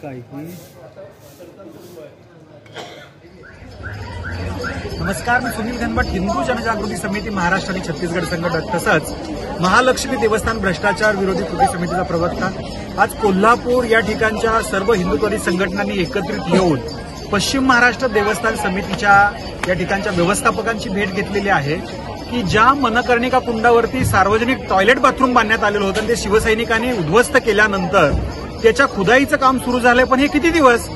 काय ही? नमस्कार, मी सुनील घनवट, हिंदू जनजागृती समिती महाराष्ट्र आणि छत्तीसगड संघटक तसंच महालक्ष्मी देवस्थान भ्रष्टाचार विरोधी कृती समितीचा प्रवक्ता। आज कोल्हापूर या ठिकाणच्या सर्व हिंदुत्ववादी संघटनांनी एकत्रित येऊन पश्चिम महाराष्ट्र देवस्थान समितीच्या या ठिकाणच्या व्यवस्थापकांची भेट घेतलेली आहे की ज्या मनकर्णिका कुंडावरती सार्वजनिक टॉयलेट बाथरूम बांधण्यात आलेलं होतं ते शिवसैनिकांनी उद्ध्वस्त केल्यानंतर त्याच्या खुदाईचं काम सुरू झालंय, पण हे किती दिवस,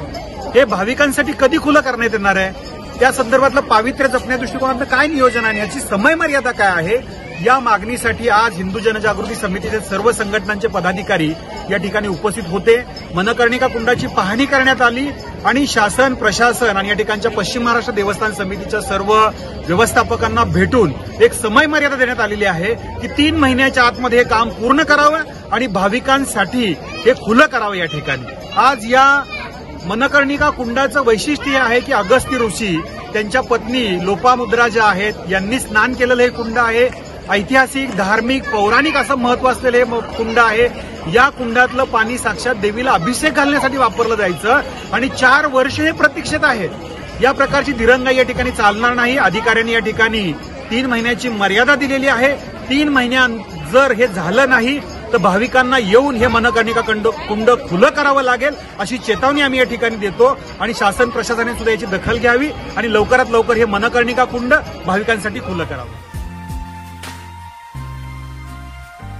हे भाविकांसाठी कधी खुलं करण्यात येणार आहे, त्या संदर्भातलं पावित्र्य जपण्या दृष्टिकोनातून काय नियोजन आहे, याची समय मर्यादा काय आहे, या मागणीसाठी आज हिंदू जनजागृती समितीचे सर्व संघटनांचे पदाधिकारी या ठिकाणी उपस्थित होते। मनकर्णिका कुंडाची पाहणी करण्यात आली आणि शासन, प्रशासन आणि या ठिकाणच्या पश्चिम महाराष्ट्र देवस्थान समितीच्या सर्व व्यवस्थापकांना भेटून एक समय मर्यादा देण्यात आलेली आहे की 3 महिन्याच्या आतमध्ये हे काम पूर्ण करावं आणि भाविकांसाठी हे खुलं करावं। या ठिकाणी आज या मनकर्णिका कुंडाचं वैशिष्ट्य हे आहे की अगस्त्य ऋषी, त्यांच्या पत्नी लोपामुद्रा ज्या आहेत, यांनी स्नान केलेलं हे कुंड आहे। ऐतिहासिक, धार्मिक, पौराणिक असं महत्व असलेलं हे कुंड आहे। या कुंडातलं पाणी साक्षात देवीला अभिषेक घालण्यासाठी वापरलं जायचं आणि 4 वर्ष हे प्रतीक्षेत आहेत। या प्रकारची दिरंगाई या ठिकाणी चालणार नाही। अधिकाऱ्यांनी या ठिकाणी 3 महिन्याची मर्यादा दिलेली आहे। 3 महिन्यात जर हे झालं नाही तर भाविकांना येऊन हे मनकर्णिका कुंड खुलं करावं लागेल अशी चेतावणी आम्ही या ठिकाणी देतो आणि शासन, प्रशासनाने सुद्धा याची दखल घ्यावी आणि लवकरात लवकर हे मनकर्णिका कुंड भाविकांसाठी खुलं करावं।